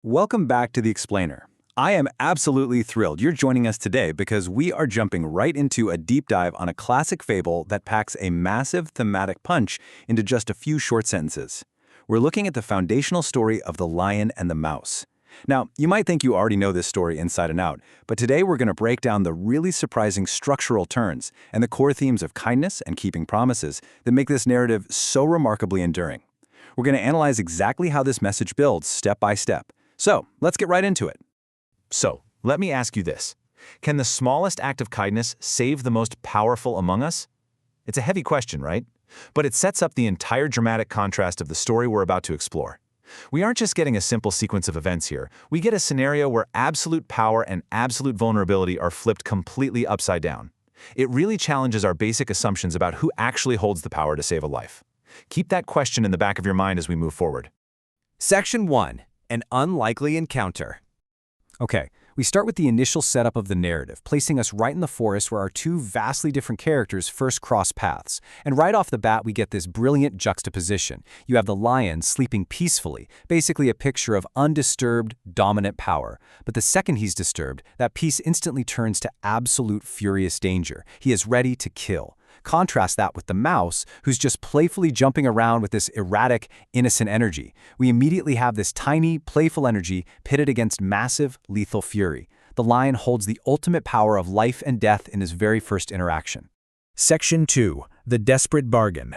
Welcome back to The Explainer. I am absolutely thrilled you're joining us today because we are jumping right into a deep dive on a classic fable that packs a massive thematic punch into just a few short sentences. We're looking at the foundational story of the lion and the mouse. Now, you might think you already know this story inside and out, but today we're going to break down the really surprising structural turns and the core themes of kindness and keeping promises that make this narrative so remarkably enduring. We're going to analyze exactly how this message builds step by step. So, let's get right into it. So, let me ask you this. Can the smallest act of kindness save the most powerful among us? It's a heavy question, right? But it sets up the entire dramatic contrast of the story we're about to explore. We aren't just getting a simple sequence of events here. We get a scenario where absolute power and absolute vulnerability are flipped completely upside down. It really challenges our basic assumptions about who actually holds the power to save a life. Keep that question in the back of your mind as we move forward. Section 1. An unlikely encounter. Okay, we start with the initial setup of the narrative, placing us right in the forest where our two vastly different characters first cross paths. And right off the bat, we get this brilliant juxtaposition. You have the lion sleeping peacefully, basically a picture of undisturbed, dominant power. But the second he's disturbed, that peace instantly turns to absolute furious danger. He is ready to kill. Contrast that with the mouse, who's just playfully jumping around with this erratic, innocent energy. We immediately have this tiny, playful energy pitted against massive, lethal fury. The lion holds the ultimate power of life and death in his very first interaction. Section 2. The Desperate Bargain.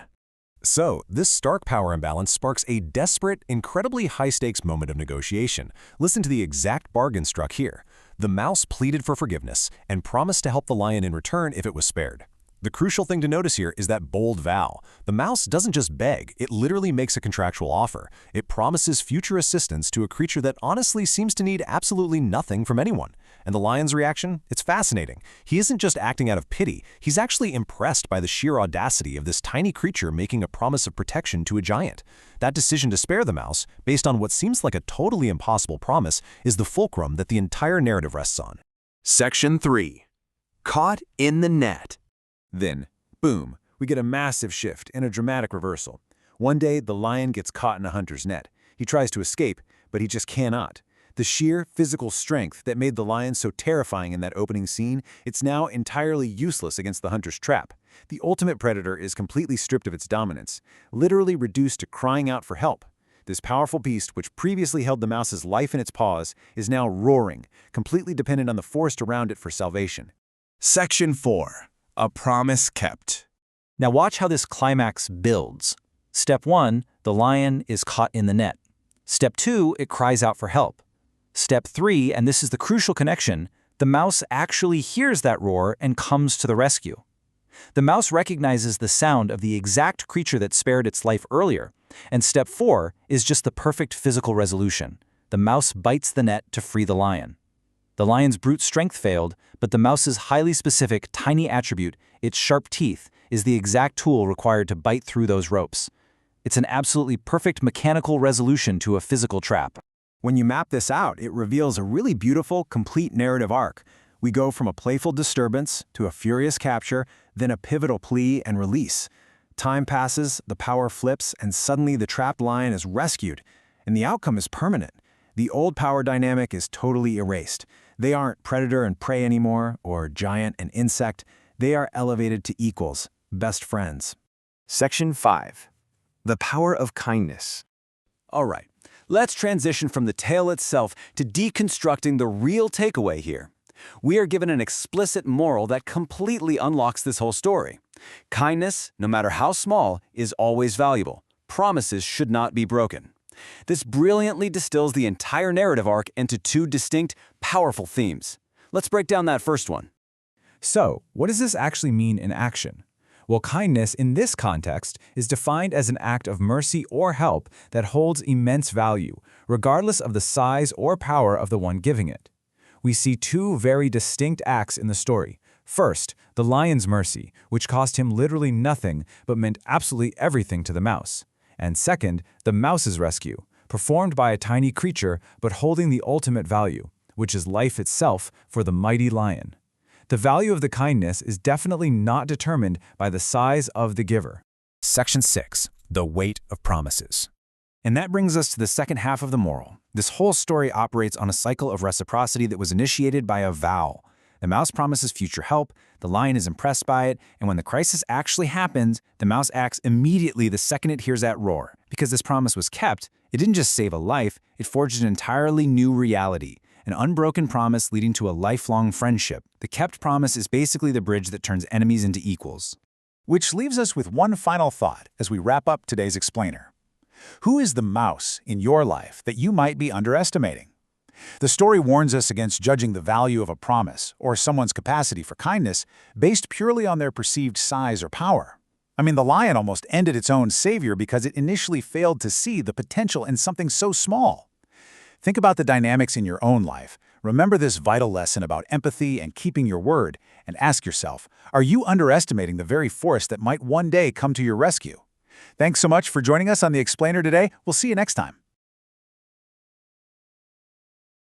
So, this stark power imbalance sparks a desperate, incredibly high-stakes moment of negotiation. Listen to the exact bargain struck here. The mouse pleaded for forgiveness and promised to help the lion in return if it was spared. The crucial thing to notice here is that bold vow. The mouse doesn't just beg, it literally makes a contractual offer. It promises future assistance to a creature that honestly seems to need absolutely nothing from anyone. And the lion's reaction? It's fascinating. He isn't just acting out of pity, he's actually impressed by the sheer audacity of this tiny creature making a promise of protection to a giant. That decision to spare the mouse, based on what seems like a totally impossible promise, is the fulcrum that the entire narrative rests on. Section 3. Caught in the net. Then, boom, we get a massive shift and a dramatic reversal. One day, the lion gets caught in a hunter's net. He tries to escape, but he just cannot. The sheer physical strength that made the lion so terrifying in that opening scene, it's now entirely useless against the hunter's trap. The ultimate predator is completely stripped of its dominance, literally reduced to crying out for help. This powerful beast, which previously held the mouse's life in its paws, is now roaring, completely dependent on the forest around it for salvation. Section 4. A promise kept. Now watch how this climax builds. Step 1, the lion is caught in the net. Step 2, it cries out for help. Step 3, and this is the crucial connection, the mouse actually hears that roar and comes to the rescue. The mouse recognizes the sound of the exact creature that spared its life earlier. And step 4 is just the perfect physical resolution. The mouse bites the net to free the lion. The lion's brute strength failed, but the mouse's highly specific, tiny attribute, its sharp teeth, is the exact tool required to bite through those ropes. It's an absolutely perfect mechanical resolution to a physical trap. When you map this out, it reveals a really beautiful, complete narrative arc. We go from a playful disturbance to a furious capture, then a pivotal plea and release. Time passes, the power flips, and suddenly the trapped lion is rescued. And the outcome is permanent. The old power dynamic is totally erased. They aren't predator and prey anymore, or giant and insect. They are elevated to equals, best friends. Section 5. The power of kindness. All right, let's transition from the tale itself to deconstructing the real takeaway here. We are given an explicit moral that completely unlocks this whole story. Kindness, no matter how small, is always valuable. Promises should not be broken. This brilliantly distills the entire narrative arc into two distinct, powerful themes. Let's break down that first one. So, what does this actually mean in action? Well, kindness in this context is defined as an act of mercy or help that holds immense value, regardless of the size or power of the one giving it. We see two very distinct acts in the story. First, the lion's mercy, which cost him literally nothing but meant absolutely everything to the mouse. And second, the mouse's rescue, performed by a tiny creature but holding the ultimate value, which is life itself for the mighty lion. The value of the kindness is definitely not determined by the size of the giver. Section 6. The Weight of Promises. And that brings us to the second half of the moral. This whole story operates on a cycle of reciprocity that was initiated by a vow. The mouse promises future help, the lion is impressed by it, and when the crisis actually happens, the mouse acts immediately the second it hears that roar. Because this promise was kept, it didn't just save a life, it forged an entirely new reality, an unbroken promise leading to a lifelong friendship. The kept promise is basically the bridge that turns enemies into equals. Which leaves us with one final thought as we wrap up today's explainer. Who is the mouse in your life that you might be underestimating? The story warns us against judging the value of a promise or someone's capacity for kindness based purely on their perceived size or power. I mean, the lion almost ended its own savior because it initially failed to see the potential in something so small. Think about the dynamics in your own life. Remember this vital lesson about empathy and keeping your word, and ask yourself, are you underestimating the very force that might one day come to your rescue? Thanks so much for joining us on The Explainer today. We'll see you next time.